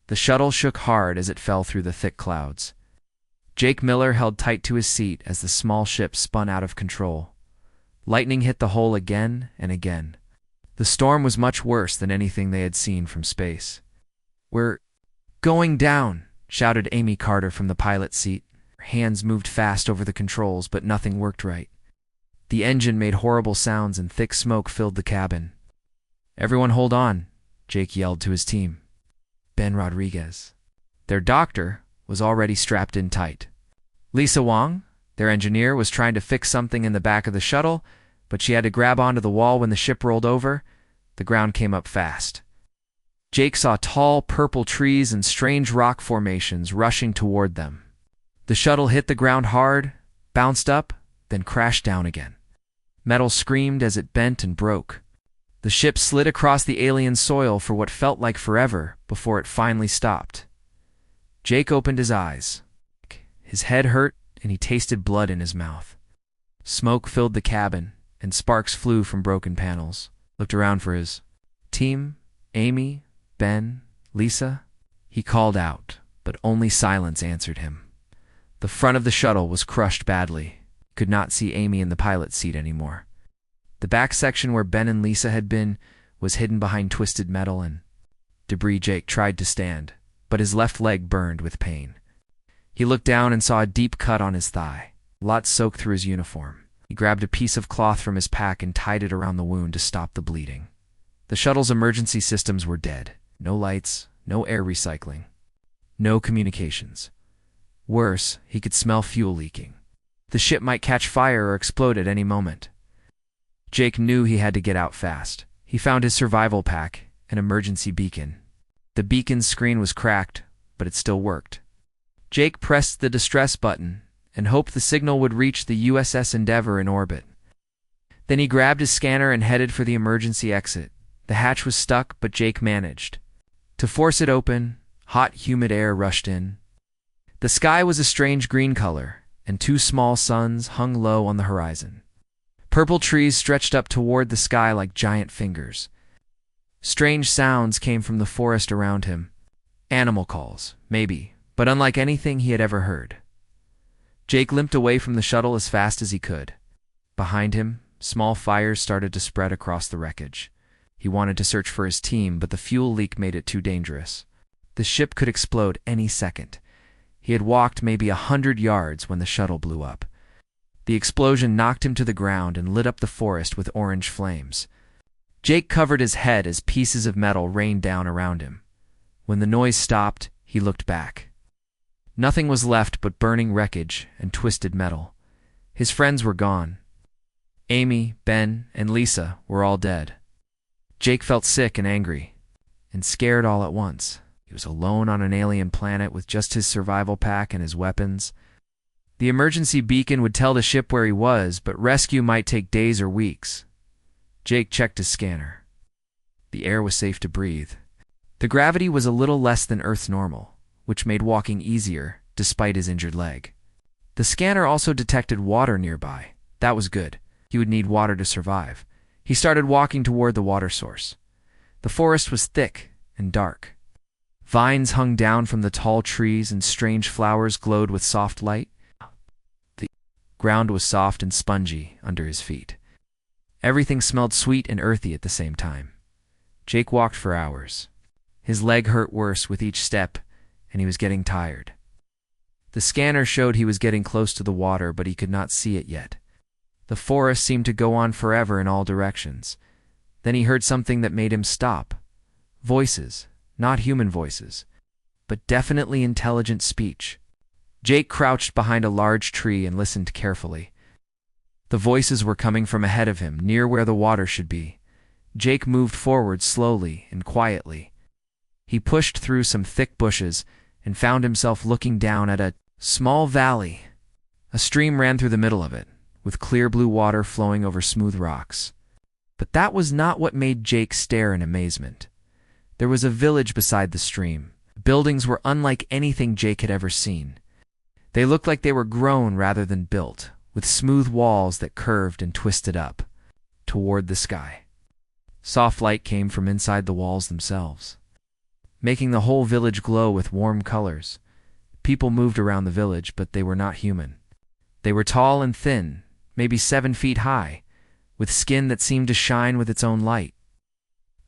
The shuttle shook hard as it fell through the thick clouds. Jake Miller held tight to his seat as the small ship spun out of control. Lightning hit the hull again and again. The storm was much worse than anything they had seen from space. "We're going down," shouted Amy Carter from the pilot's seat. Her hands moved fast over the controls, but nothing worked right. The engine made horrible sounds and thick smoke filled the cabin. "Everyone hold on," Jake yelled to his team. Ben Rodriguez, their doctor, was already strapped in tight. Lisa Wong, their engineer, was trying to fix something in the back of the shuttle, but she had to grab onto the wall when the ship rolled over. The ground came up fast. Jake saw tall purple trees and strange rock formations rushing toward them. The shuttle hit the ground hard, bounced up, then crashed down again. Metal screamed as it bent and broke. The ship slid across the alien soil for what felt like forever before it finally stopped. Jake opened his eyes. His head hurt and he tasted blood in his mouth. Smoke filled the cabin and sparks flew from broken panels. Looked around for his team, Amy, Ben, Lisa. He called out, but only silence answered him. The front of the shuttle was crushed badly. He could not see Amy in the pilot's seat anymore. The back section where Ben and Lisa had been was hidden behind twisted metal and debris. Jake tried to stand, but his left leg burned with pain. He looked down and saw a deep cut on his thigh. Blood soaked through his uniform. He grabbed a piece of cloth from his pack and tied it around the wound to stop the bleeding. The shuttle's emergency systems were dead. No lights, no air recycling, no communications. Worse, he could smell fuel leaking. The ship might catch fire or explode at any moment. Jake knew he had to get out fast. He found his survival pack, an emergency beacon. The beacon's screen was cracked, but it still worked. Jake pressed the distress button and hoped the signal would reach the USS Endeavour in orbit. Then he grabbed his scanner and headed for the emergency exit. The hatch was stuck, but Jake managed. To force it open, hot, humid air rushed in. The sky was a strange green color, and two small suns hung low on the horizon. Purple trees stretched up toward the sky like giant fingers. Strange sounds came from the forest around him. Animal calls, maybe, but unlike anything he had ever heard. Jake limped away from the shuttle as fast as he could. Behind him, small fires started to spread across the wreckage. He wanted to search for his team, but the fuel leak made it too dangerous. The ship could explode any second. He had walked maybe 100 yards when the shuttle blew up. The explosion knocked him to the ground and lit up the forest with orange flames. Jake covered his head as pieces of metal rained down around him. When the noise stopped, he looked back. Nothing was left but burning wreckage and twisted metal. His friends were gone. Amy, Ben, and Lisa were all dead. Jake felt sick and angry, and scared all at once. He was alone on an alien planet with just his survival pack and his weapons. The emergency beacon would tell the ship where he was, but rescue might take days or weeks. Jake checked his scanner. The air was safe to breathe. The gravity was a little less than Earth's normal, which made walking easier, despite his injured leg. The scanner also detected water nearby. That was good. He would need water to survive. He started walking toward the water source. The forest was thick and dark. Vines hung down from the tall trees and strange flowers glowed with soft light. The ground was soft and spongy under his feet. Everything smelled sweet and earthy at the same time. Jake walked for hours. His leg hurt worse with each step, and he was getting tired. The scanner showed he was getting close to the water, but he could not see it yet. The forest seemed to go on forever in all directions. Then he heard something that made him stop. Voices, not human voices, but definitely intelligent speech. Jake crouched behind a large tree and listened carefully. The voices were coming from ahead of him, near where the water should be. Jake moved forward slowly and quietly. He pushed through some thick bushes and found himself looking down at a small valley. A stream ran through the middle of it, with clear blue water flowing over smooth rocks. But that was not what made Jake stare in amazement. There was a village beside the stream. Buildings were unlike anything Jake had ever seen. They looked like they were grown rather than built, with smooth walls that curved and twisted up toward the sky. Soft light came from inside the walls themselves. making the whole village glow with warm colors. People moved around the village, but they were not human. They were tall and thin, maybe 7 feet high, with skin that seemed to shine with its own light.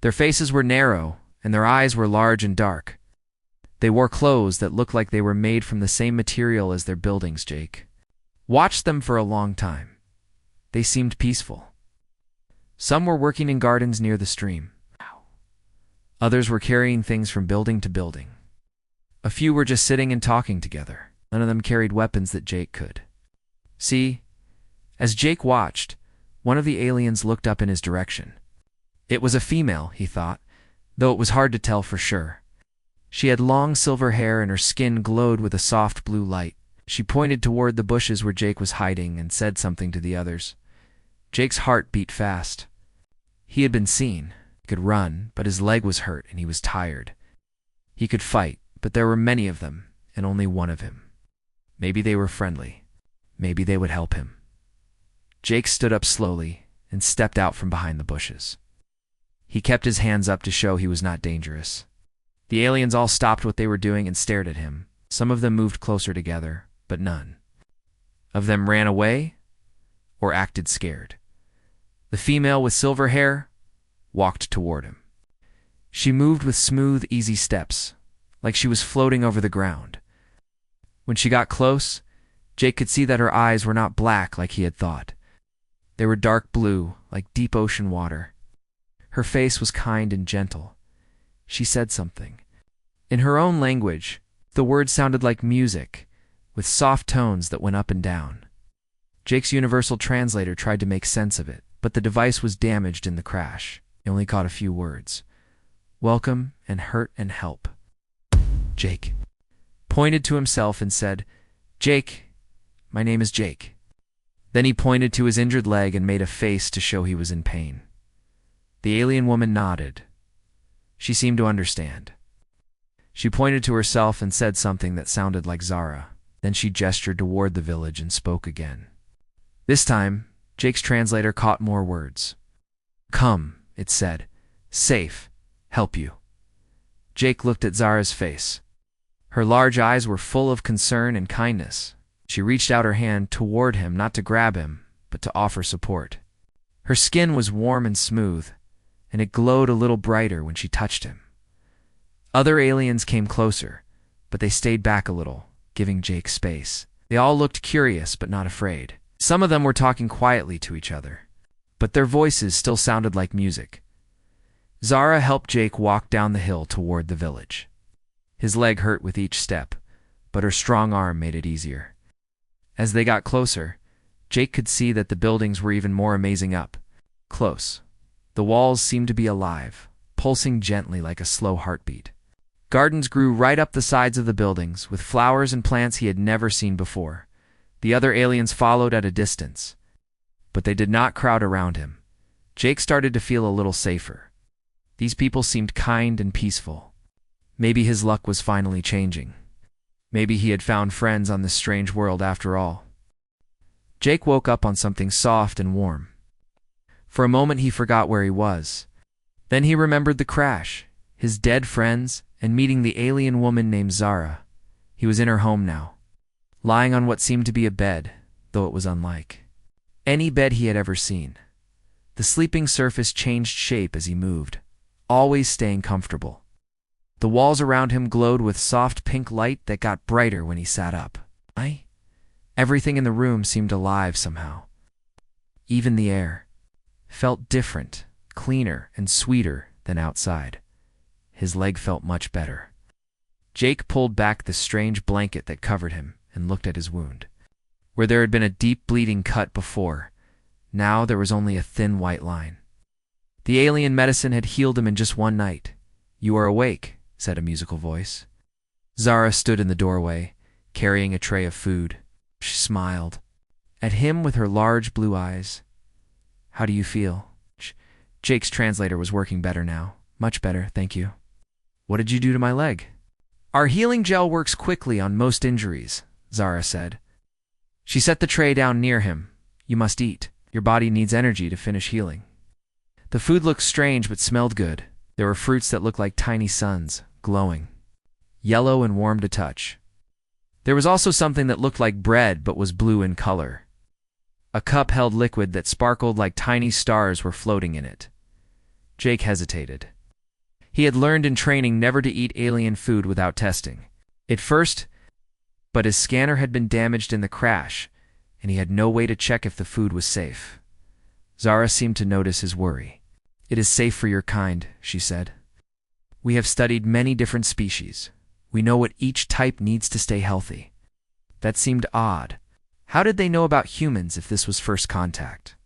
Their faces were narrow, and their eyes were large and dark. They wore clothes that looked like they were made from the same material as their buildings. Jake watched them for a long time. They seemed peaceful. Some were working in gardens near the stream. Others were carrying things from building to building. A few were just sitting and talking together. None of them carried weapons that Jake could see. As Jake watched, one of the aliens looked up in his direction. It was a female, he thought, though it was hard to tell for sure. She had long silver hair and her skin glowed with a soft blue light. She pointed toward the bushes where Jake was hiding and said something to the others. Jake's heart beat fast. He had been seen. He could run, but his leg was hurt and he was tired. He could fight, but there were many of them, and only one of him. Maybe they were friendly. Maybe they would help him. Jake stood up slowly and stepped out from behind the bushes. He kept his hands up to show he was not dangerous. The aliens all stopped what they were doing and stared at him. Some of them moved closer together, but none of them ran away or acted scared. The female with silver hair walked toward him. She moved with smooth, easy steps, like she was floating over the ground. When she got close, Jake could see that her eyes were not black like he had thought. They were dark blue, like deep ocean water. Her face was kind and gentle. She said something. In her own language, the words sounded like music, with soft tones that went up and down. Jake's universal translator tried to make sense of it, but the device was damaged in the crash. He only caught a few words. Welcome and hurt and help. Jake pointed to himself and said, Jake, my name is Jake. Then he pointed to his injured leg and made a face to show he was in pain. The alien woman nodded. She seemed to understand. She pointed to herself and said something that sounded like Zara. Then she gestured toward the village and spoke again. This time, Jake's translator caught more words. Come, it said. Safe. Help you. Jake looked at Zara's face. Her large eyes were full of concern and kindness. She reached out her hand toward him, not to grab him, but to offer support. Her skin was warm and smooth, and it glowed a little brighter when she touched him. Other aliens came closer, but they stayed back a little, giving Jake space. They all looked curious but not afraid. Some of them were talking quietly to each other, but their voices still sounded like music. Zara helped Jake walk down the hill toward the village. His leg hurt with each step, but her strong arm made it easier. As they got closer, Jake could see that the buildings were even more amazing up close. The walls seemed to be alive, pulsing gently like a slow heartbeat. Gardens grew right up the sides of the buildings, with flowers and plants he had never seen before. The other aliens followed at a distance, but they did not crowd around him. Jake started to feel a little safer. These people seemed kind and peaceful. Maybe his luck was finally changing. Maybe he had found friends on this strange world after all. Jake woke up on something soft and warm. For a moment he forgot where he was. Then he remembered the crash, his dead friends, and meeting the alien woman named Zara. He was in her home now, lying on what seemed to be a bed, though it was unlike any bed he had ever seen. The sleeping surface changed shape as he moved, always staying comfortable. The walls around him glowed with soft pink light that got brighter when he sat up. Everything in the room seemed alive somehow. Even the air felt different, cleaner, and sweeter than outside. His leg felt much better. Jake pulled back the strange blanket that covered him and looked at his wound. Where there had been a deep bleeding cut before, now there was only a thin white line. The alien medicine had healed him in just one night. You are awake, said a musical voice. Zara stood in the doorway, carrying a tray of food. She smiled at him with her large blue eyes. How do you feel? Jake's translator was working better now. Much better, thank you. What did you do to my leg? Our healing gel works quickly on most injuries, Zara said. She set the tray down near him. You must eat. Your body needs energy to finish healing. The food looked strange but smelled good. There were fruits that looked like tiny suns, glowing, yellow and warm to touch. There was also something that looked like bread but was blue in color. A cup held liquid that sparkled like tiny stars were floating in it. Jake hesitated. He had learned in training never to eat alien food without testing. At first, but his scanner had been damaged in the crash, and he had no way to check if the food was safe. Zara seemed to notice his worry. "It is safe for your kind," she said. "We have studied many different species. We know what each type needs to stay healthy." That seemed odd. How did they know about humans if this was first contact?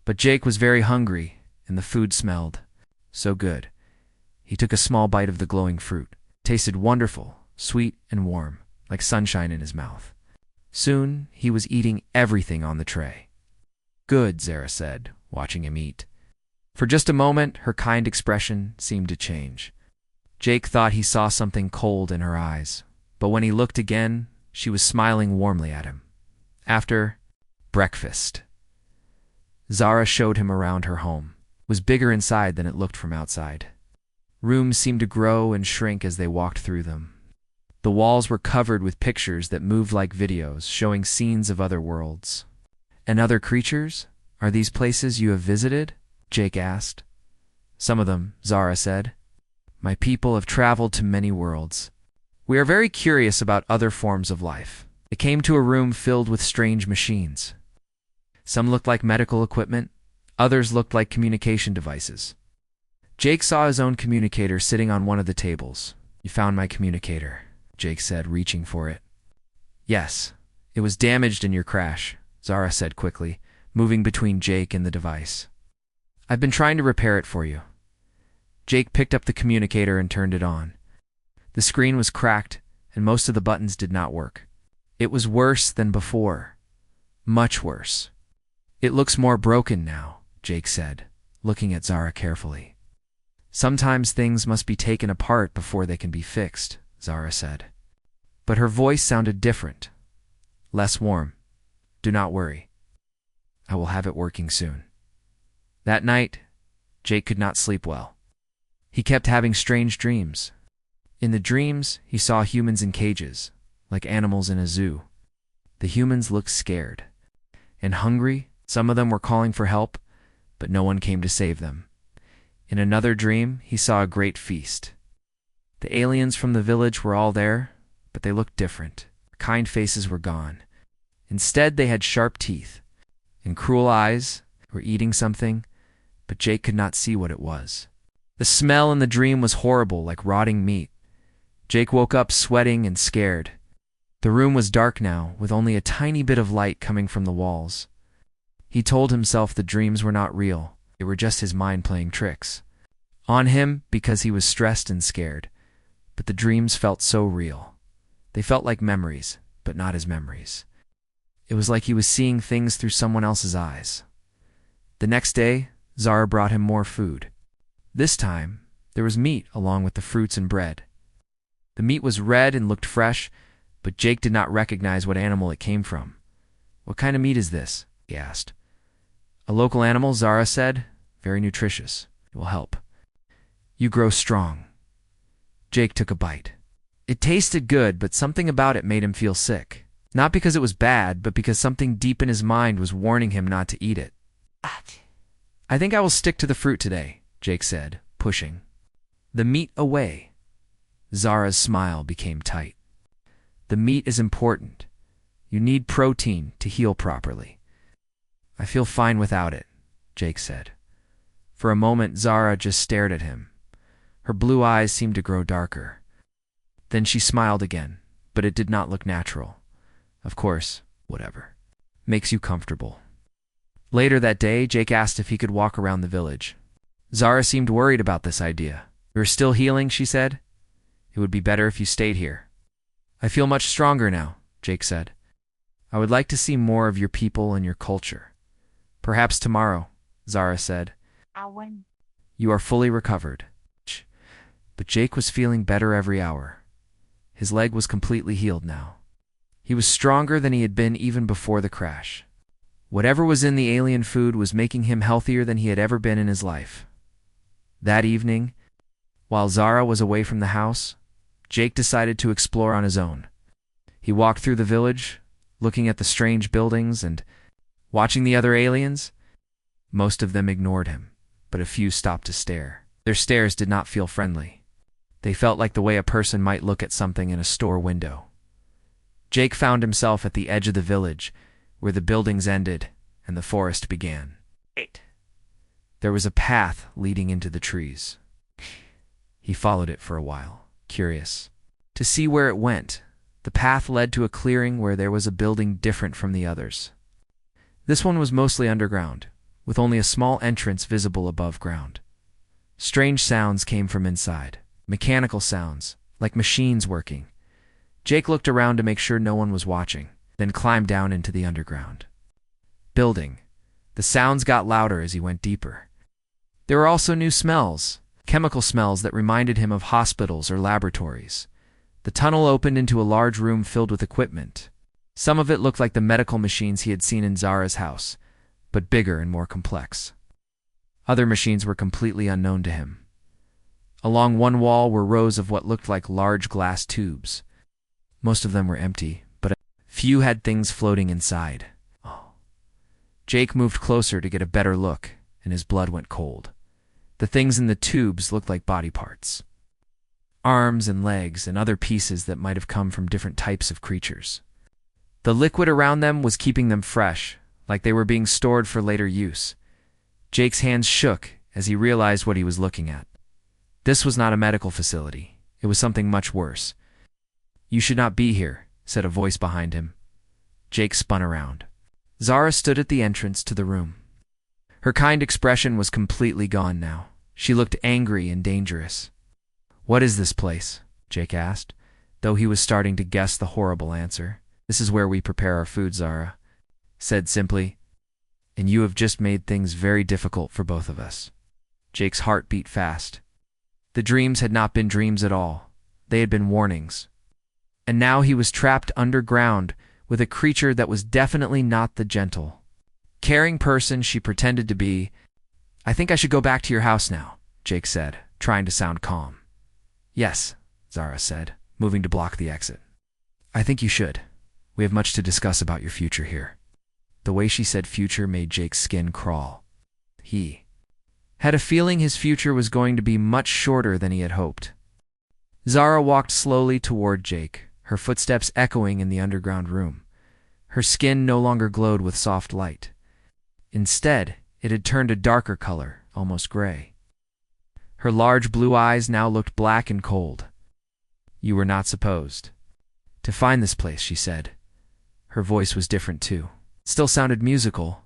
But Jake was very hungry, and the food smelled so good. He took a small bite of the glowing fruit. It tasted wonderful, sweet and warm, like sunshine in his mouth. Soon, he was eating everything on the tray. "Good," Zara said, watching him eat. For just a moment, her kind expression seemed to change. Jake thought he saw something cold in her eyes, but when he looked again, she was smiling warmly at him. After breakfast, Zara showed him around her home. It was bigger inside than it looked from outside. Rooms seemed to grow and shrink as they walked through them. The walls were covered with pictures that moved like videos, showing scenes of other worlds. "And other creatures? Are these places you have visited?" Jake asked. "Some of them," Zara said. "My people have traveled to many worlds. We are very curious about other forms of life." They came to a room filled with strange machines. Some looked like medical equipment, others looked like communication devices. Jake saw his own communicator sitting on one of the tables. "You found my communicator," Jake said, reaching for it. "Yes, it was damaged in your crash," Zara said quickly, moving between Jake and the device. "I've been trying to repair it for you." Jake picked up the communicator and turned it on. The screen was cracked, and most of the buttons did not work. It was worse than before. Much worse. "It looks more broken now," Jake said, looking at Zara carefully. "Sometimes things must be taken apart before they can be fixed," Zara said. But her voice sounded different, less warm. "Do not worry. I will have it working soon." That night, Jake could not sleep well. He kept having strange dreams. In the dreams, he saw humans in cages, like animals in a zoo. The humans looked scared and hungry. Some of them were calling for help, but no one came to save them. In another dream, he saw a great feast. The aliens from the village were all there, but they looked different. Kind faces were gone. Instead, they had sharp teeth and cruel eyes, were eating something, but Jake could not see what it was. The smell in the dream was horrible, like rotting meat. Jake woke up sweating and scared. The room was dark now, with only a tiny bit of light coming from the walls. He told himself the dreams were not real. They were just his mind playing tricks on him because he was stressed and scared. But the dreams felt so real. They felt like memories, but not his memories. It was like he was seeing things through someone else's eyes. The next day, Zara brought him more food. This time, there was meat along with the fruits and bread. The meat was red and looked fresh, but Jake did not recognize what animal it came from. "What kind of meat is this?" he asked. "A local animal," Zara said. "Very nutritious. It will help. You grow strong." Jake took a bite. It tasted good, but something about it made him feel sick. Not because it was bad, but because something deep in his mind was warning him not to eat it. "I think I will stick to the fruit today," Jake said, pushing the meat away. Zara's smile became tight. "The meat is important. You need protein to heal properly." "I feel fine without it," Jake said. For a moment, Zara just stared at him. Her blue eyes seemed to grow darker. Then she smiled again, but it did not look natural. "Of course, whatever. Makes you comfortable." Later that day, Jake asked if he could walk around the village. Zara seemed worried about this idea. "You're still healing," she said. "It would be better if you stayed here." "I feel much stronger now," Jake said. "I would like to see more of your people and your culture." "Perhaps tomorrow," Zara said. "You are fully recovered." But Jake was feeling better every hour. His leg was completely healed now. He was stronger than he had been even before the crash. Whatever was in the alien food was making him healthier than he had ever been in his life. That evening, While Zara was away from the house, Jake decided to explore on his own. He walked through the village, looking at the strange buildings and watching the other aliens. Most of them ignored him, but a few stopped to stare. Their stares did not feel friendly. They felt like the way a person might look at something in a store window. Jake found himself at the edge of the village, where the buildings ended and the forest began. There was a path leading into the trees. He followed it for a while, curious to see where it went. The path led to a clearing where there was a building different from the others. This one was mostly underground, with only a small entrance visible above ground. Strange sounds came from inside, mechanical sounds, like machines working. Jake looked around to make sure no one was watching, then climbed down into the underground building. The sounds got louder as he went deeper. There were also new smells, chemical smells that reminded him of hospitals or laboratories. The tunnel opened into a large room filled with equipment. Some of it looked like the medical machines he had seen in Zara's house, but bigger and more complex. Other machines were completely unknown to him. Along one wall were rows of what looked like large glass tubes. Most of them were empty, but a few had things floating inside. Jake moved closer to get a better look, and his blood went cold. The things in the tubes looked like body parts. Arms and legs and other pieces that might have come from different types of creatures. The liquid around them was keeping them fresh, like they were being stored for later use. Jake's hands shook as he realized what he was looking at. This was not a medical facility. It was something much worse. "You should not be here," said a voice behind him. Jake spun around. Zara stood at the entrance to the room. Her kind expression was completely gone now. She looked angry and dangerous. "What is this place?" Jake asked, though he was starting to guess the horrible answer. "This is where we prepare our food," Zara said simply. "And you have just made things very difficult for both of us." Jake's heart beat fast. The dreams had not been dreams at all. They had been warnings. And now he was trapped underground with a creature that was definitely not the gentle, caring person she pretended to be. "I think I should go back to your house now," Jake said, trying to sound calm. "Yes," Zara said, moving to block the exit. "I think you should. We have much to discuss about your future here." The way she said future made Jake's skin crawl. He had a feeling his future was going to be much shorter than he had hoped. Zara walked slowly toward Jake, her footsteps echoing in the underground room. Her skin no longer glowed with soft light. Instead, it had turned a darker color, almost gray. Her large blue eyes now looked black and cold. "You were not supposed to find this place," she said. Her voice was different too. It still sounded musical,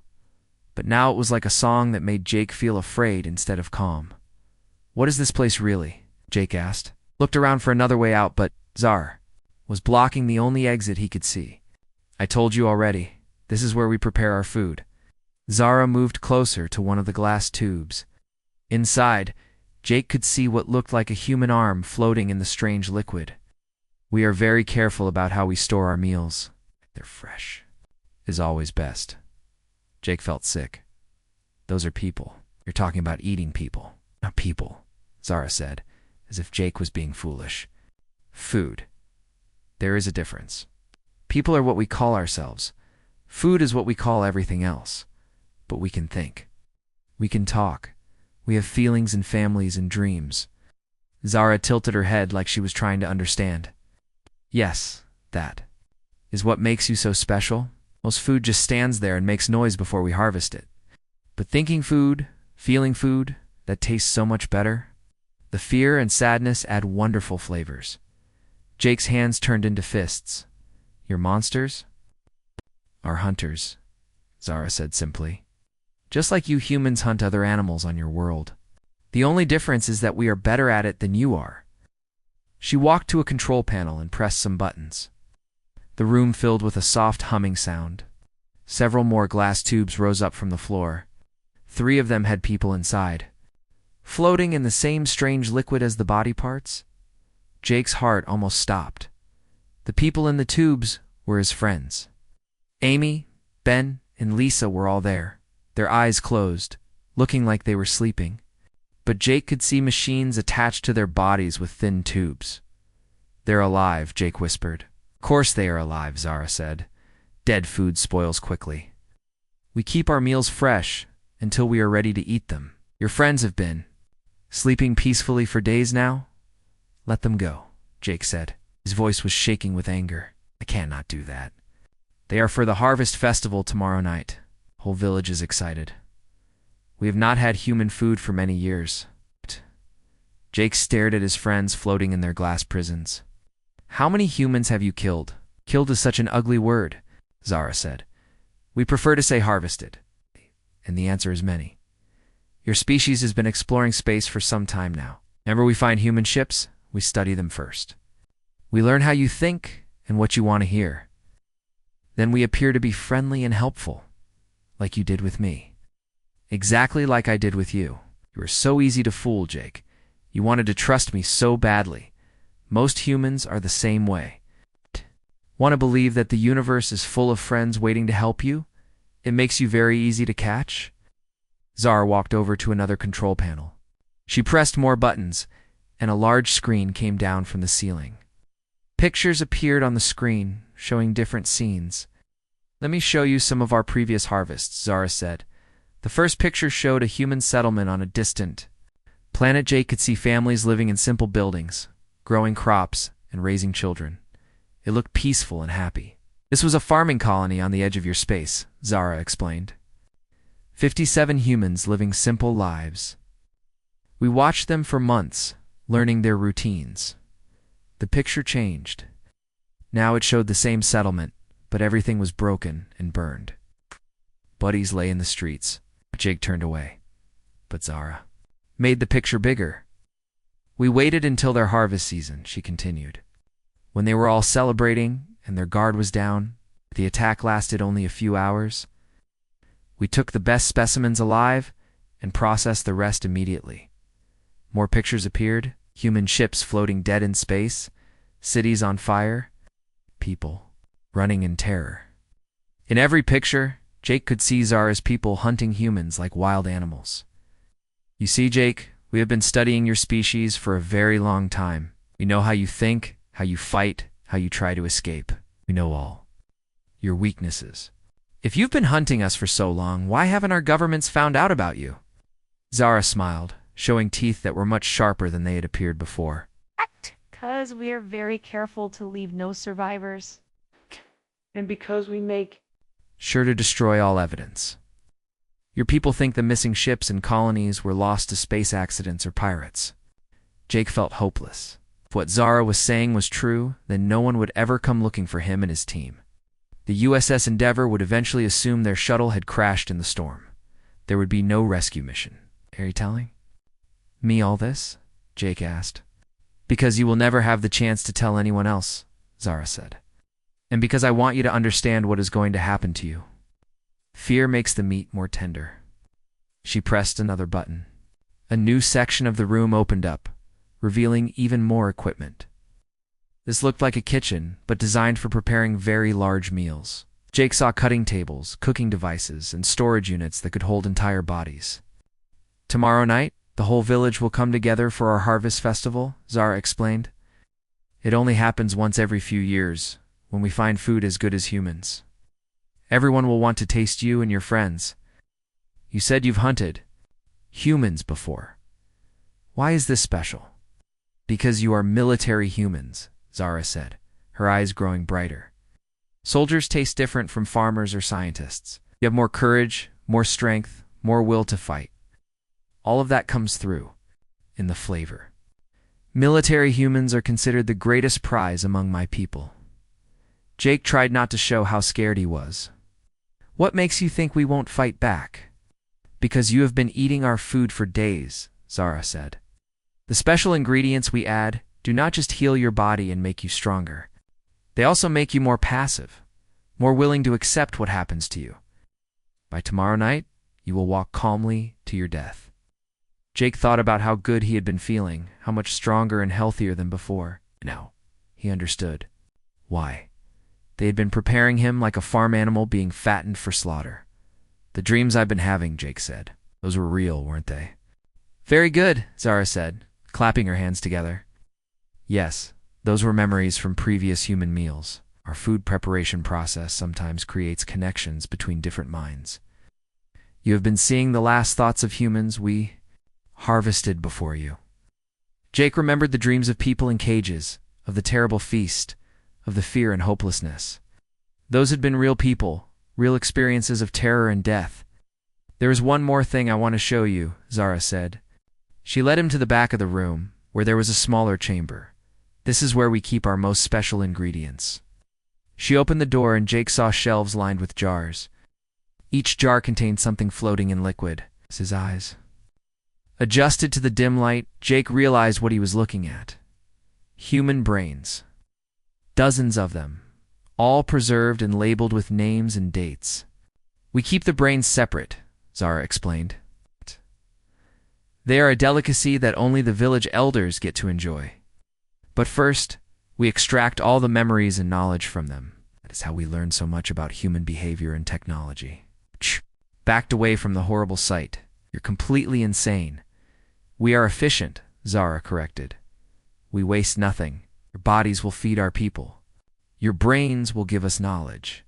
but now it was like a song that made Jake feel afraid instead of calm. "What is this place really?" Jake asked. Looked around for another way out, but Zara was blocking the only exit he could see. "I told you already. This is where we prepare our food." Zara moved closer to one of the glass tubes. Inside, Jake could see what looked like a human arm floating in the strange liquid. "We are very careful about how we store our meals. They're fresh is always best." Jake felt sick. "Those are people. You're talking about eating people, not people," Zara said, as if Jake was being foolish. "Food. There is a difference. People are what we call ourselves. Food is what we call everything else. But we can think. We can talk. We have feelings and families and dreams." Zara tilted her head like she was trying to understand. "Yes, that is what makes you so special. Most food just stands there and makes noise before we harvest it. But thinking food, feeling food, that tastes so much better. The fear and sadness add wonderful flavors." Jake's hands turned into fists. "Your monsters are hunters," Zara said simply. "Just like you humans hunt other animals on your world. The only difference is that we are better at it than you are." She walked to a control panel and pressed some buttons. The room filled with a soft humming sound. Several more glass tubes rose up from the floor. 3 of them had people inside, floating in the same strange liquid as the body parts. Jake's heart almost stopped. The people in the tubes were his friends. Amy, Ben, and Lisa were all there, their eyes closed, looking like they were sleeping. but Jake could see machines attached to their bodies with thin tubes. "They're alive," Jake whispered. "Of course they are alive," Zara said. "Dead food spoils quickly. We keep our meals fresh until we are ready to eat them. Your friends have been sleeping peacefully for days now. Let them go," Jake said. His voice was shaking with anger. "I cannot do that. They are for the harvest festival tomorrow night. The whole village is excited. We have not had human food for many years." Jake stared at his friends floating in their glass prisons. "How many humans have you killed?" "Killed is such an ugly word," Zara said. "We prefer to say harvested." And the answer is many. Your species has been exploring space for some time now. Whenever we find human ships, we study them first. We learn how you think and what you want to hear. Then we appear to be friendly and helpful, like you did with me. Exactly like I did with you. You were so easy to fool, Jake. You wanted to trust me so badly. Most humans are the same way. Want to believe that the universe is full of friends waiting to help you? It makes you very easy to catch." Zara walked over to another control panel. She pressed more buttons, and a large screen came down from the ceiling. Pictures appeared on the screen, showing different scenes. "Let me show you some of our previous harvests," Zara said. The first picture showed a human settlement on a distant planet. Jake could see families living in simple buildings, growing crops, and raising children. It looked peaceful and happy. "This was a farming colony on the edge of your space," Zara explained. 57 humans living simple lives. We watched them for months, learning their routines. The picture changed. Now it showed the same settlement, but everything was broken and burned. Bodies lay in the streets. Jake turned away. But Zara made the picture bigger. "We waited until their harvest season," she continued. "When they were all celebrating and their guard was down, the attack lasted only a few hours. We took the best specimens alive and processed the rest immediately." More pictures appeared, human ships floating dead in space, cities on fire, people running in terror. In every picture, Jake could see Zara's people hunting humans like wild animals. "You see, Jake, we have been studying your species for a very long time. We know how you think, how you fight, how you try to escape. We know all your weaknesses. If you've been hunting us for so long, why haven't our governments found out about you?" Zara smiled, showing teeth that were much sharper than they had appeared before. "Because we are very careful to leave no survivors. And because we make sure to destroy all evidence. Your people think the missing ships and colonies were lost to space accidents or pirates." Jake felt hopeless. If what Zara was saying was true, then no one would ever come looking for him and his team. The USS Endeavour would eventually assume their shuttle had crashed in the storm. There would be no rescue mission. "Are you telling me all this?" Jake asked. "Because you will never have the chance to tell anyone else," Zara said. "And because I want you to understand what is going to happen to you. Fear makes the meat more tender." She pressed another button. A new section of the room opened up, revealing even more equipment. This looked like a kitchen, but designed for preparing very large meals. Jake saw cutting tables, cooking devices, and storage units that could hold entire bodies. "Tomorrow night, the whole village will come together for our harvest festival," Zara explained. "It only happens once every few years, when we find food as good as humans. Everyone will want to taste you and your friends. You said you've hunted humans before. Why is this special?" "Because you are military humans," Zara said, her eyes growing brighter. "Soldiers taste different from farmers or scientists. You have more courage, more strength, more will to fight. All of that comes through in the flavor. Military humans are considered the greatest prize among my people." Jake tried not to show how scared he was. "What makes you think we won't fight back?" "Because you have been eating our food for days," Zara said. "The special ingredients we add do not just heal your body and make you stronger. They also make you more passive, more willing to accept what happens to you. By tomorrow night, you will walk calmly to your death." Jake thought about how good he had been feeling, how much stronger and healthier than before. Now, he understood why. They had been preparing him like a farm animal being fattened for slaughter. "The dreams I've been having," Jake said. "Those were real, weren't they?" Very good, Zara said, clapping her hands together. Yes, those were memories from previous human meals. Our food preparation process sometimes creates connections between different minds. You have been seeing the last thoughts of humans we harvested before you. Jake remembered the dreams of people in cages, of the terrible feast, of the fear and hopelessness. Those had been real people, real experiences of terror and death. There is one more thing I want to show you, Zara said. She led him to the back of the room, where there was a smaller chamber. This is where we keep our most special ingredients. She opened the door and Jake saw shelves lined with jars. Each jar contained something floating in liquid. His eyes adjusted to the dim light. Jake realized what he was looking at. Human brains. Dozens of them, all preserved and labeled with names and dates. We keep the brains separate, Zara explained. They are a delicacy that only the village elders get to enjoy. But first, we extract all the memories and knowledge from them. That is how we learn so much about human behavior and technology. Backed away from the horrible sight. You're completely insane. We are efficient, Zara corrected. We waste nothing. Your bodies will feed our people. Your brains will give us knowledge.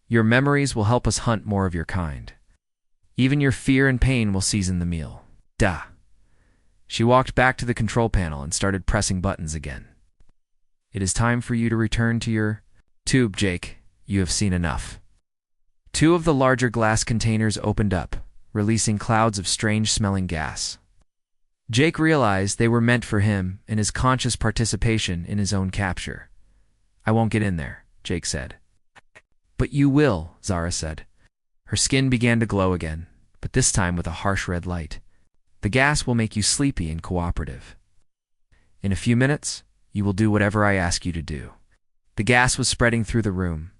Your memories will help us hunt more of your kind. Even your fear and pain will season the meal. Duh. She walked back to the control panel and started pressing buttons again. It is time for you to return to your tube, Jake. You have seen enough. Two of the larger glass containers opened up, releasing clouds of strange-smelling gas. Jake realized they were meant for him and his conscious participation in his own capture. I won't get in there, Jake said. But you will, Zara said. Her skin began to glow again, but this time with a harsh red light. The gas will make you sleepy and cooperative. In a few minutes, you will do whatever I ask you to do. The gas was spreading through the room.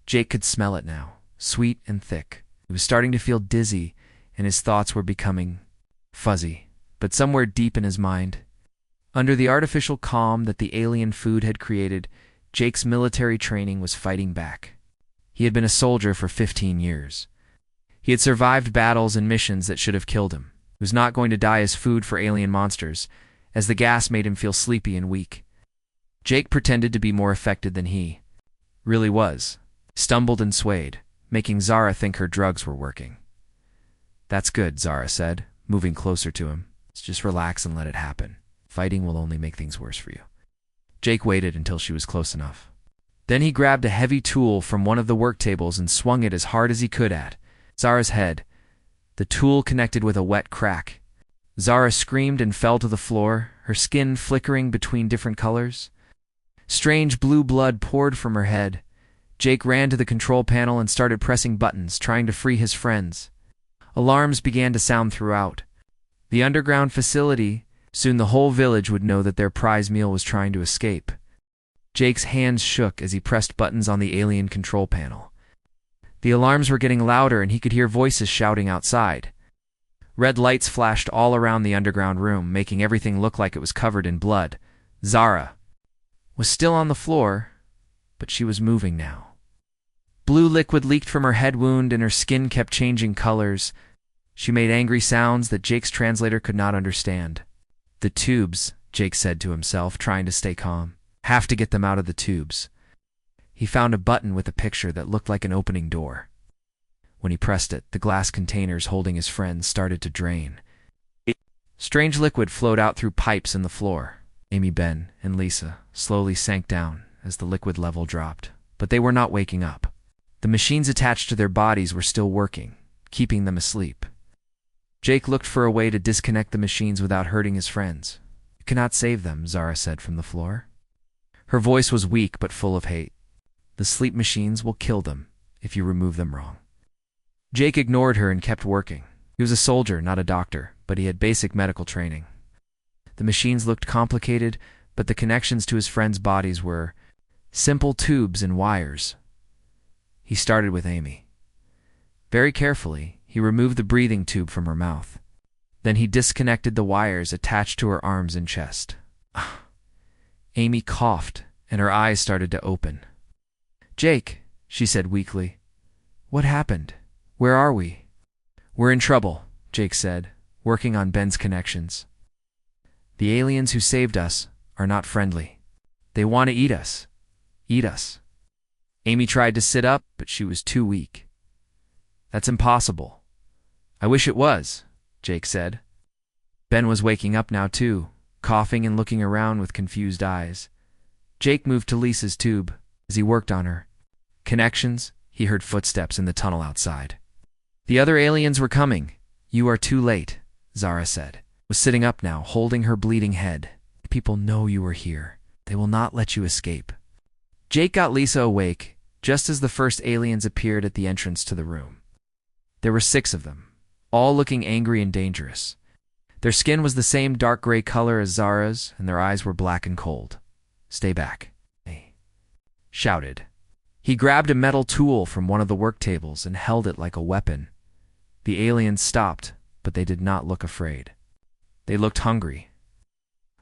Jake could smell it now, sweet and thick. He was starting to feel dizzy, and his thoughts were becoming fuzzy. But somewhere deep in his mind, under the artificial calm that the alien food had created, Jake's military training was fighting back. He had been a soldier for 15 years. He had survived battles and missions that should have killed him. He was not going to die as food for alien monsters, as the gas made him feel sleepy and weak. Jake pretended to be more affected than he really was, stumbled and swayed, making Zara think her drugs were working. That's good, Zara said, moving closer to him. Just relax and let it happen. Fighting will only make things worse for you. Jake waited until she was close enough. Then he grabbed a heavy tool from one of the work tables and swung it as hard as he could at Zara's head. The tool connected with a wet crack. Zara screamed and fell to the floor, her skin flickering between different colors. Strange blue blood poured from her head. Jake ran to the control panel and started pressing buttons, trying to free his friends. Alarms began to sound throughout. The underground facility, soon the whole village would know that their prize meal was trying to escape. Jake's hands shook as he pressed buttons on the alien control panel. The alarms were getting louder and he could hear voices shouting outside. Red lights flashed all around the underground room, making everything look like it was covered in blood. Zara was still on the floor, but she was moving now. Blue liquid leaked from her head wound and her skin kept changing colors. She made angry sounds that Jake's translator could not understand. The tubes, Jake said to himself, trying to stay calm. Have to get them out of the tubes. He found a button with a picture that looked like an opening door. When he pressed it, the glass containers holding his friends started to drain. Strange liquid flowed out through pipes in the floor. Amy, Ben, and Lisa slowly sank down as the liquid level dropped, but they were not waking up. The machines attached to their bodies were still working, keeping them asleep. Jake looked for a way to disconnect the machines without hurting his friends. You cannot save them, Zara said from the floor. Her voice was weak but full of hate. The sleep machines will kill them if you remove them wrong. Jake ignored her and kept working. He was a soldier, not a doctor, but he had basic medical training. The machines looked complicated, but the connections to his friends' bodies were simple tubes and wires. He started with Amy. Very carefully, he removed the breathing tube from her mouth. Then he disconnected the wires attached to her arms and chest. Amy coughed, and her eyes started to open. Jake, she said weakly. What happened? Where are we? We're in trouble, Jake said. working on Ben's connections. The aliens who saved us are not friendly. They want to eat us. Eat us. Amy tried to sit up, but she was too weak. That's impossible. I wish it was, Jake said. Ben was waking up now too, coughing and looking around with confused eyes. Jake moved to Lisa's tube as he worked on her connections. He heard footsteps in the tunnel outside. The other aliens were coming. You are too late, Zara said. Was sitting up now, holding her bleeding head. People know you are here. They will not let you escape. Jake got Lisa awake just as the first aliens appeared at the entrance to the room. There were 6 of them, all looking angry and dangerous. Their skin was the same dark gray color as Zara's, and their eyes were black and cold. Stay back, he shouted. He grabbed a metal tool from one of the work tables and held it like a weapon. The aliens stopped, but they did not look afraid. They looked hungry.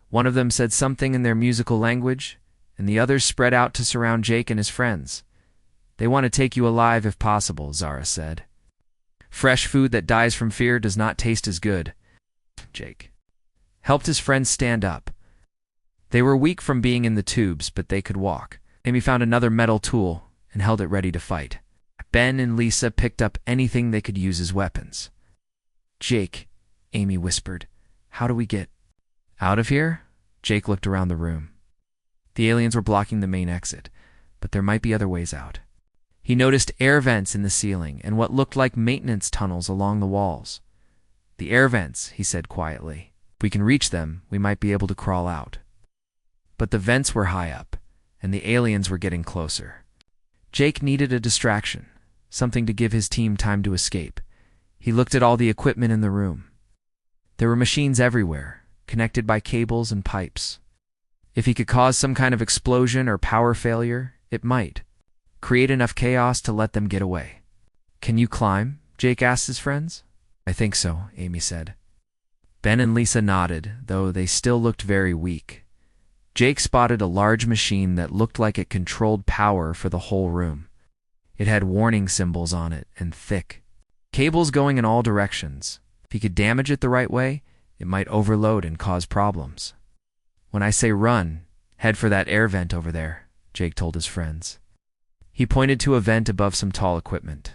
One of them said something in their musical language, and the others spread out to surround Jake and his friends. They want to take you alive if possible, Zara said. Fresh food that dies from fear does not taste as good. Jake helped his friends stand up. They were weak from being in the tubes, but they could walk. Amy found another metal tool and held it ready to fight. Ben and Lisa picked up anything they could use as weapons. Jake, Amy whispered, how do we get out of here? Jake looked around the room. The aliens were blocking the main exit, but there might be other ways out. He noticed air vents in the ceiling and what looked like maintenance tunnels along the walls. The air vents, he said quietly. If we can reach them, we might be able to crawl out. But the vents were high up, and the aliens were getting closer. Jake needed a distraction, something to give his team time to escape. He looked at all the equipment in the room. There were machines everywhere, connected by cables and pipes. If he could cause some kind of explosion or power failure, it might create enough chaos to let them get away. Can you climb? Jake asked his friends. I think so, Amy said. Ben and Lisa nodded, though they still looked very weak. Jake spotted a large machine that looked like it controlled power for the whole room. It had warning symbols on it and thick cables going in all directions. If he could damage it the right way, it might overload and cause problems. When I say run, head for that air vent over there, Jake told his friends. He pointed to a vent above some tall equipment.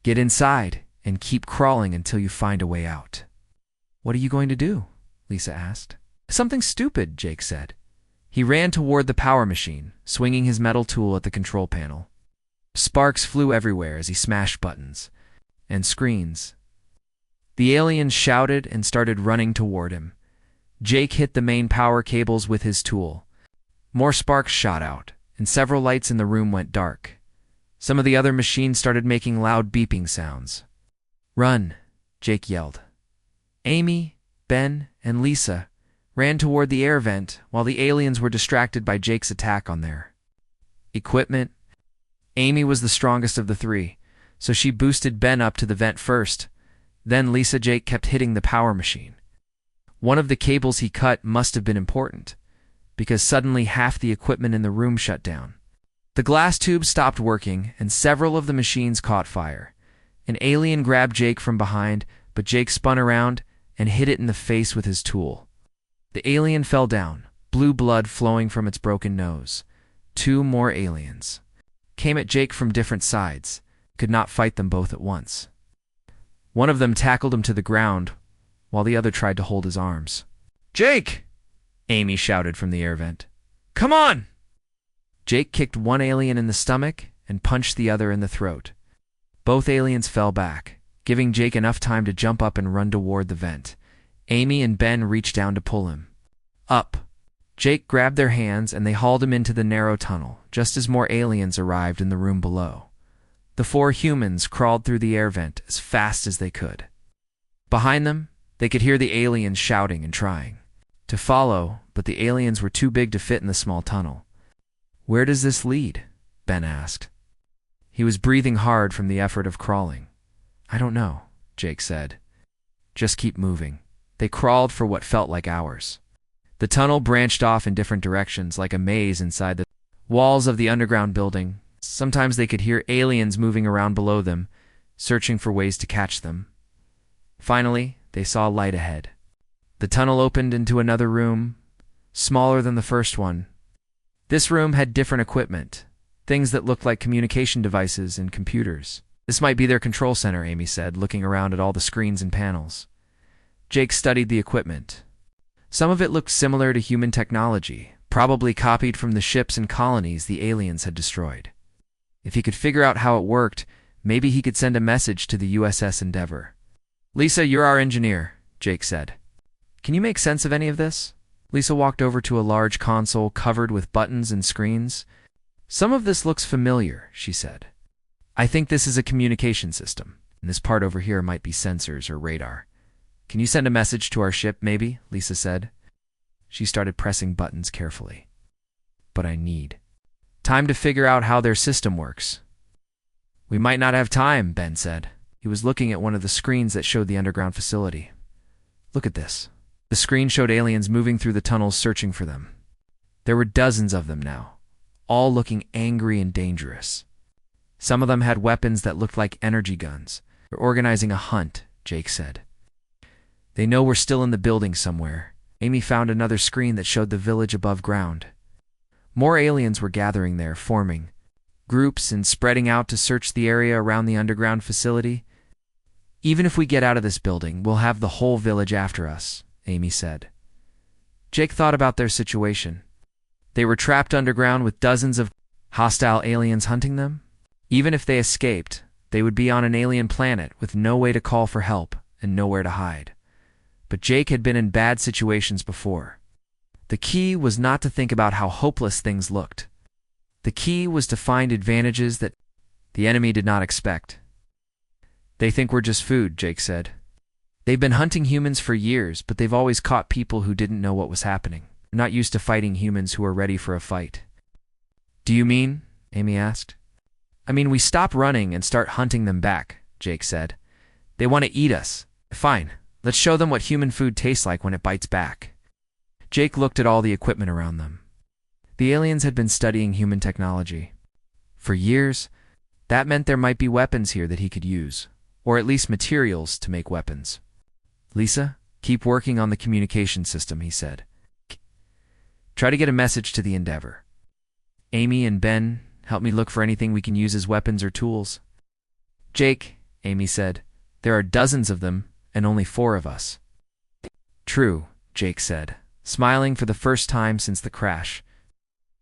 Get inside and keep crawling until you find a way out. What are you going to do? Lisa asked. Something stupid, Jake said. He ran toward the power machine, swinging his metal tool at the control panel. Sparks flew everywhere as he smashed buttons and screens. The aliens shouted and started running toward him. Jake hit the main power cables with his tool. More sparks shot out, and several lights in the room went dark. Some of the other machines started making loud beeping sounds. Run, Jake yelled. Amy, Ben, and Lisa ran toward the air vent while the aliens were distracted by Jake's attack on their equipment. Amy was the strongest of the 3, so she boosted Ben up to the vent first. Then Jake kept hitting the power machine. One of the cables he cut must have been important, because suddenly half the equipment in the room shut down. The glass tube stopped working, and several of the machines caught fire. An alien grabbed Jake from behind, but Jake spun around and hit it in the face with his tool. The alien fell down, blue blood flowing from its broken nose. 2 more aliens came at Jake from different sides, could not fight them both at once. One of them tackled him to the ground, while the other tried to hold his arms. Jake! Amy shouted from the air vent. Come on! Jake kicked one alien in the stomach and punched the other in the throat. Both aliens fell back, giving Jake enough time to jump up and run toward the vent. Amy and Ben reached down to pull him up. Jake grabbed their hands and they hauled him into the narrow tunnel, just as more aliens arrived in the room below. The 4 humans crawled through the air vent as fast as they could. Behind them, they could hear the aliens shouting and trying to follow, but the aliens were too big to fit in the small tunnel. Where does this lead? Ben asked. He was breathing hard from the effort of crawling. I don't know, Jake said. Just keep moving. They crawled for what felt like hours. The tunnel branched off in different directions like a maze inside the walls of the underground building. Sometimes they could hear aliens moving around below them, searching for ways to catch them. Finally, they saw light ahead. The tunnel opened into another room, smaller than the first one. This room had different equipment, things that looked like communication devices and computers. This might be their control center, Amy said, looking around at all the screens and panels. Jake studied the equipment. Some of it looked similar to human technology, probably copied from the ships and colonies the aliens had destroyed. If he could figure out how it worked, maybe he could send a message to the USS Endeavor. Lisa, you're our engineer, Jake said. Can you make sense of any of this? Lisa walked over to a large console covered with buttons and screens. Some of this looks familiar, she said. I think this is a communication system, and this part over here might be sensors or radar. Can you send a message to our ship, maybe? Lisa said. She started pressing buttons carefully. But I need time to figure out how their system works. We might not have time, Ben said. He was looking at one of the screens that showed the underground facility. Look at this. The screen showed aliens moving through the tunnels searching for them. There were dozens of them now, all looking angry and dangerous. Some of them had weapons that looked like energy guns. They're organizing a hunt, Jake said. They know we're still in the building somewhere. Amy found another screen that showed the village above ground. More aliens were gathering there, forming groups and spreading out to search the area around the underground facility. Even if we get out of this building, we'll have the whole village after us, Amy said. Jake thought about their situation. They were trapped underground with dozens of hostile aliens hunting them. Even if they escaped, they would be on an alien planet with no way to call for help and nowhere to hide. But Jake had been in bad situations before. The key was not to think about how hopeless things looked. The key was to find advantages that the enemy did not expect. They think we're just food, Jake said. They've been hunting humans for years, but they've always caught people who didn't know what was happening. They're not used to fighting humans who are ready for a fight. Do you mean? Amy asked. I mean, we stop running and start hunting them back, Jake said. They want to eat us. Fine, let's show them what human food tastes like when it bites back. Jake looked at all the equipment around them. The aliens had been studying human technology. For years, that meant there might be weapons here that he could use, or at least materials to make weapons. Lisa, keep working on the communication system, he said. Try to get a message to the Endeavor. Amy and Ben, help me look for anything we can use as weapons or tools. Jake, Amy said, there are dozens of them and only 4 of us. True, Jake said, smiling for the first time since the crash.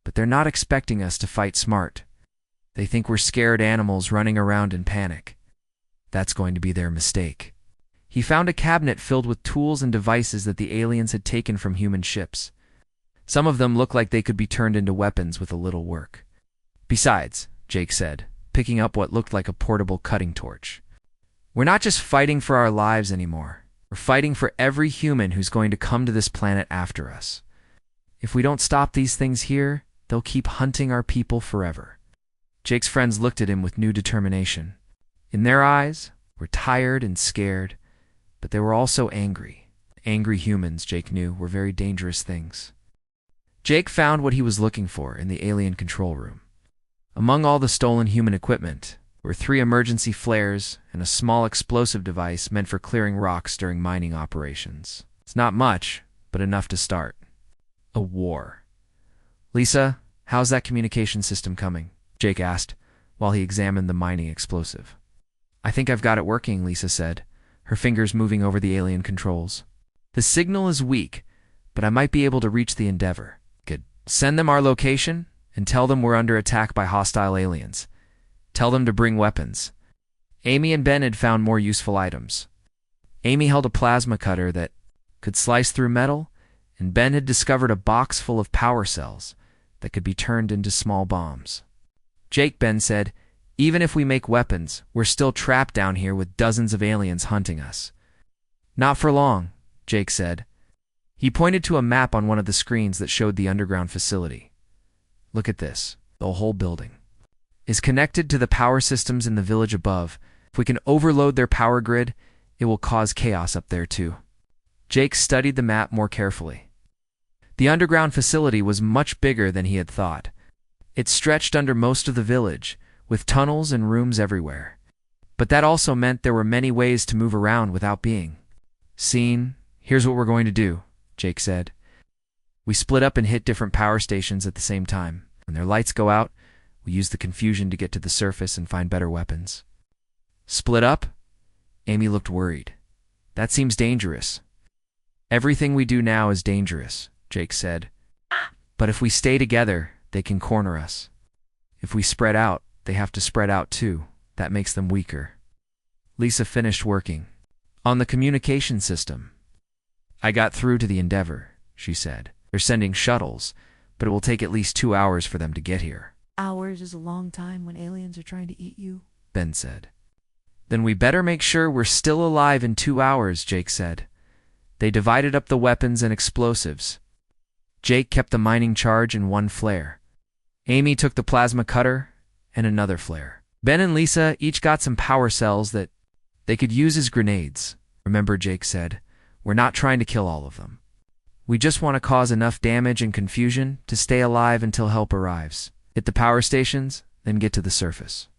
But they're not expecting us to fight smart. They think we're scared animals running around in panic. That's going to be their mistake. He found a cabinet filled with tools and devices that the aliens had taken from human ships. Some of them looked like they could be turned into weapons with a little work. Besides, Jake said, picking up what looked like a portable cutting torch, we're not just fighting for our lives anymore. We're fighting for every human who's going to come to this planet after us. If we don't stop these things here, they'll keep hunting our people forever. Jake's friends looked at him with new determination. In their eyes, were tired and scared, but they were also angry. Angry humans, Jake knew, were very dangerous things. Jake found what he was looking for in the alien control room. Among all the stolen human equipment were 3 emergency flares and a small explosive device meant for clearing rocks during mining operations. It's not much, but enough to start a war. Lisa, how's that communication system coming? Jake asked, while he examined the mining explosive. I think I've got it working, Lisa said, her fingers moving over the alien controls. The signal is weak, but I might be able to reach the Endeavor. Good. Send them our location and tell them we're under attack by hostile aliens. Tell them to bring weapons. Amy and Ben had found more useful items. Amy held a plasma cutter that could slice through metal, and Ben had discovered a box full of power cells that could be turned into small bombs. Jake, Ben said, even if we make weapons, we're still trapped down here with dozens of aliens hunting us. Not for long, Jake said. He pointed to a map on one of the screens that showed the underground facility. Look at this. The whole building is connected to the power systems in the village above. If we can overload their power grid, it will cause chaos up there too. Jake studied the map more carefully. The underground facility was much bigger than he had thought. It stretched under most of the village, with tunnels and rooms everywhere. But that also meant there were many ways to move around without being Scene, here's what we're going to do, Jake said. We split up and hit different power stations at the same time. When their lights go out, we use the confusion to get to the surface and find better weapons. Split up? Amy looked worried. That seems dangerous. Everything we do now is dangerous, Jake said. But if we stay together, they can corner us. If we spread out, they have to spread out too. That makes them weaker. Lisa finished working on the communication system. I got through to the Endeavor, she said. They're sending shuttles, but it will take at least 2 hours for them to get here. Hours is a long time when aliens are trying to eat you, Ben said. Then we better make sure we're still alive in 2 hours, Jake said. They divided up the weapons and explosives. Jake kept the mining charge and 1 flare. Amy took the plasma cutter and another flare. Ben and Lisa each got some power cells that they could use as grenades. Remember, Jake said, we're not trying to kill all of them. We just want to cause enough damage and confusion to stay alive until help arrives. Hit the power stations, then get to the surface.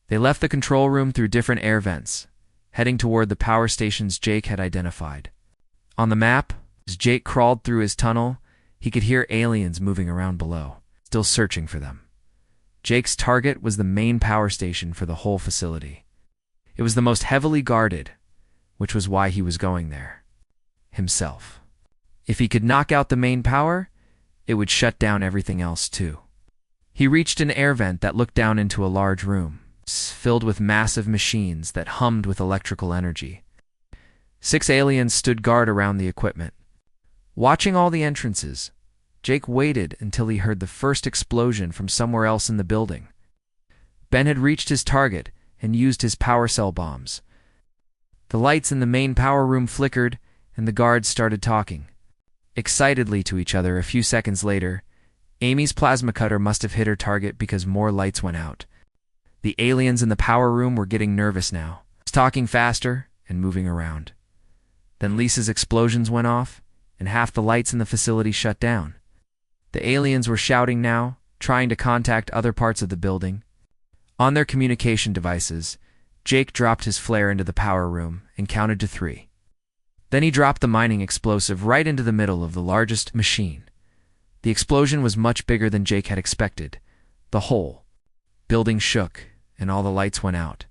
They left the control room through different air vents, heading toward the power stations Jake had identified. On the map, as Jake crawled through his tunnel, he could hear aliens moving around below, still searching for them. Jake's target was the main power station for the whole facility. It was the most heavily guarded, which was why he was going there. Himself. If he could knock out the main power, it would shut down everything else too. He reached an air vent that looked down into a large room, filled with massive machines that hummed with electrical energy. 6 aliens stood guard around the equipment. Watching all the entrances, Jake waited until he heard the first explosion from somewhere else in the building. Ben had reached his target and used his power cell bombs. The lights in the main power room flickered, and the guards started talking excitedly to each other. A few seconds later, Amy's plasma cutter must have hit her target because more lights went out. The aliens in the power room were getting nervous now, talking faster and moving around. Then Lisa's explosions went off, and half the lights in the facility shut down. The aliens were shouting now, trying to contact other parts of the building. On their communication devices, Jake dropped his flare into the power room and counted to 3. Then he dropped the mining explosive right into the middle of the largest machine. The explosion was much bigger than Jake had expected. The whole building shook, and all the lights went out.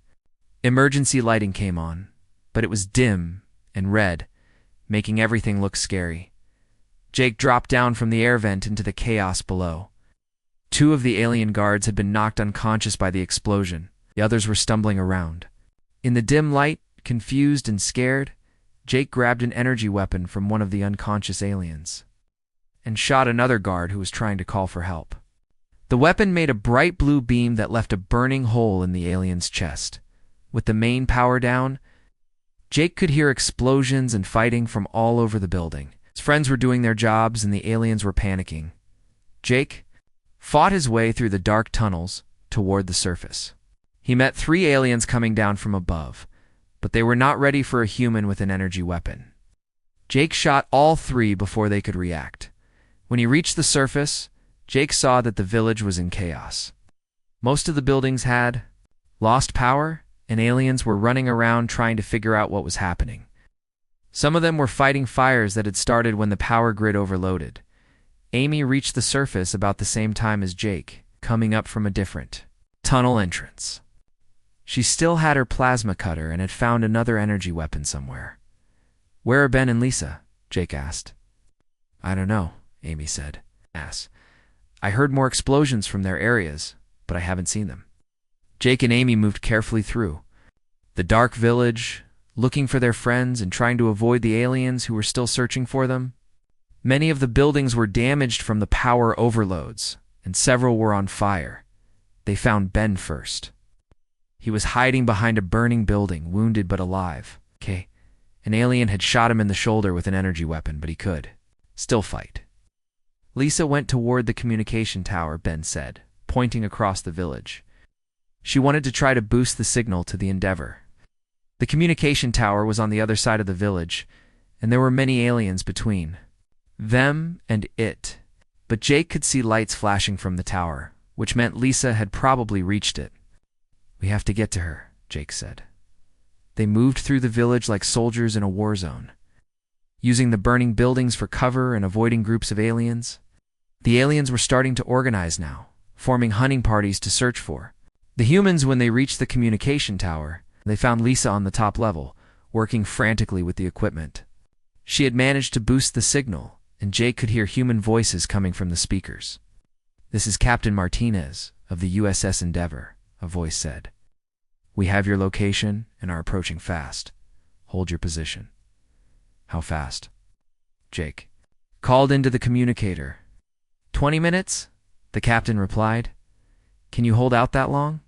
Emergency lighting came on, but it was dim and red, making everything look scary. Jake dropped down from the air vent into the chaos below. 2 of the alien guards had been knocked unconscious by the explosion. The others were stumbling around. In the dim light, confused and scared, Jake grabbed an energy weapon from one of the unconscious aliens and shot another guard who was trying to call for help. The weapon made a bright blue beam that left a burning hole in the alien's chest. With the main power down, Jake could hear explosions and fighting from all over the building. His friends were doing their jobs and the aliens were panicking. Jake fought his way through the dark tunnels toward the surface. He met 3 aliens coming down from above, but they were not ready for a human with an energy weapon. Jake shot all 3 before they could react. When he reached the surface, Jake saw that the village was in chaos. Most of the buildings had lost power, and aliens were running around trying to figure out what was happening. Some of them were fighting fires that had started when the power grid overloaded. Amy reached the surface about the same time as Jake, coming up from a different tunnel entrance. She still had her plasma cutter and had found another energy weapon somewhere. "Where are Ben and Lisa?" Jake asked. "I don't know," Amy said. "I heard more explosions from their areas, but I haven't seen them." Jake and Amy moved carefully through the dark village, looking for their friends and trying to avoid the aliens who were still searching for them. Many of the buildings were damaged from the power overloads, and several were on fire. They found Ben first. He was hiding behind a burning building, wounded but alive. An alien had shot him in the shoulder with an energy weapon, but he could still fight. Lisa went toward the communication tower, Ben said, pointing across the village. She wanted to try to boost the signal to the Endeavor. The communication tower was on the other side of the village, and there were many aliens between them and it. But Jake could see lights flashing from the tower, which meant Lisa had probably reached it. "We have to get to her," Jake said. They moved through the village like soldiers in a war zone, using the burning buildings for cover and avoiding groups of aliens. The aliens were starting to organize now, forming hunting parties to search for the humans. When they reached the communication tower, they found Lisa on the top level, working frantically with the equipment. She had managed to boost the signal, and Jake could hear human voices coming from the speakers. "This is Captain Martinez of the USS Endeavor," a voice said. "We have your location and are approaching fast. Hold your position." "How fast?" Jake called into the communicator. 20 minutes, the captain replied. "Can you hold out that long?"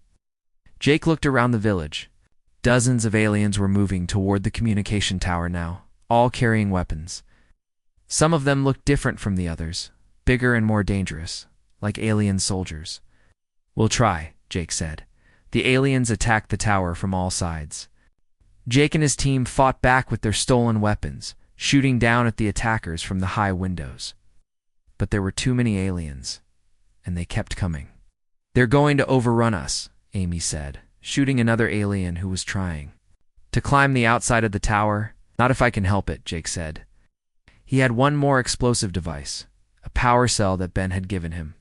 Jake looked around the village. Dozens of aliens were moving toward the communication tower now, all carrying weapons. Some of them looked different from the others, bigger and more dangerous, like alien soldiers. "We'll try," Jake said. The aliens attacked the tower from all sides. Jake and his team fought back with their stolen weapons, shooting down at the attackers from the high windows. But there were too many aliens, and they kept coming. "They're going to overrun us," Amy said, shooting another alien who was trying to climb the outside of the tower. "Not if I can help it," Jake said. He had one more explosive device, a power cell that Ben had given him.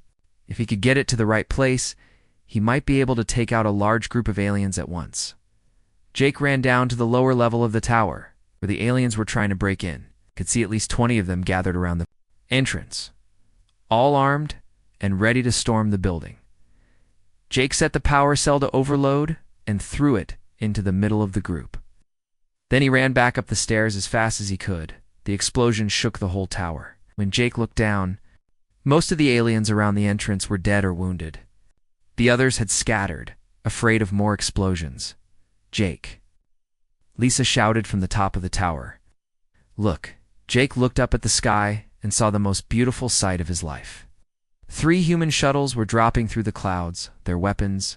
If he could get it to the right place, he might be able to take out a large group of aliens at once. Jake ran down to the lower level of the tower, where the aliens were trying to break in. Could see at least 20 of them gathered around the entrance, all armed and ready to storm the building. Jake set the power cell to overload and threw it into the middle of the group. Then he ran back up the stairs as fast as he could. The explosion shook the whole tower. When Jake looked down, most of the aliens around the entrance were dead or wounded. The others had scattered, afraid of more explosions. "Jake," Lisa shouted from the top of the tower. "Look." Jake looked up at the sky and saw the most beautiful sight of his life. 3 human shuttles were dropping through the clouds, their weapons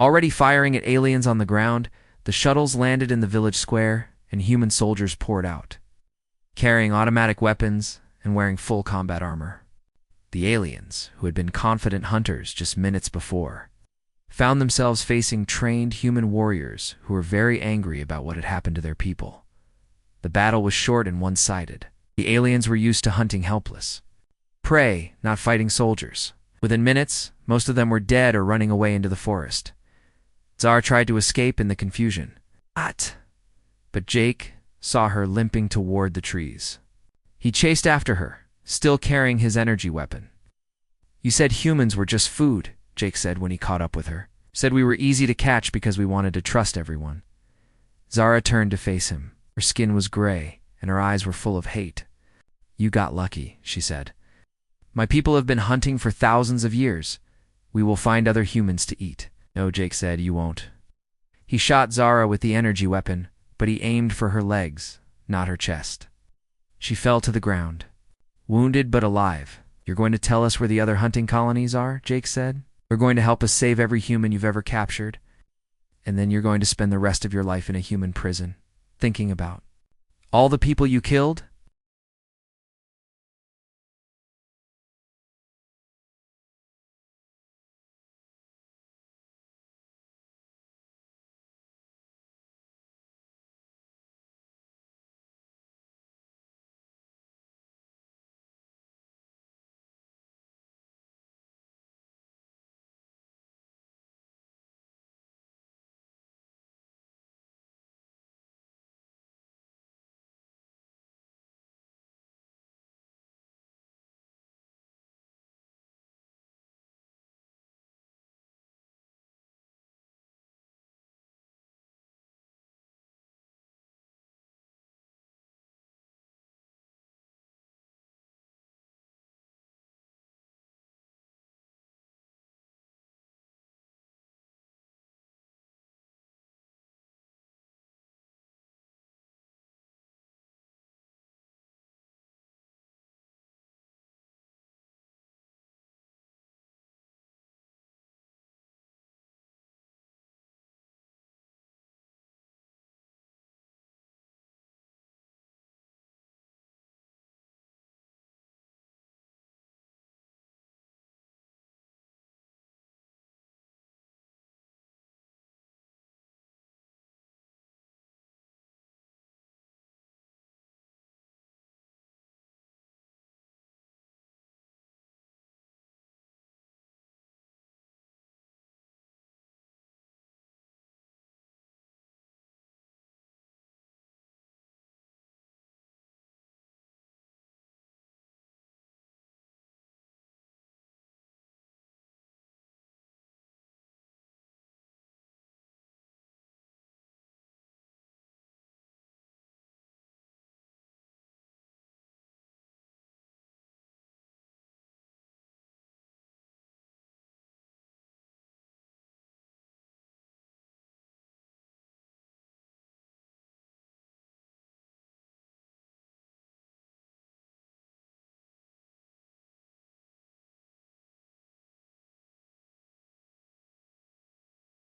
already firing at aliens on the ground. The shuttles landed in the village square, and human soldiers poured out, carrying automatic weapons and wearing full combat armor. The aliens, who had been confident hunters just minutes before, found themselves facing trained human warriors who were very angry about what had happened to their people. The battle was short and one-sided. The aliens were used to hunting helpless prey, not fighting soldiers. Within minutes, most of them were dead or running away into the forest. Zara tried to escape in the confusion. But Jake saw her limping toward the trees. He chased after her, still carrying his energy weapon. "You said humans were just food," Jake said when he caught up with her. "Said we were easy to catch because we wanted to trust everyone." Zara turned to face him. Her skin was gray, and her eyes were full of hate. "You got lucky," she said. "My people have been hunting for thousands of years. We will find other humans to eat." "No," Jake said, "you won't." He shot Zara with the energy weapon, but he aimed for her legs, not her chest. She fell to the ground, wounded but alive. "You're going to tell us where the other hunting colonies are," Jake said. "You're going to help us save every human you've ever captured. And then you're going to spend the rest of your life in a human prison, thinking about all the people you killed?"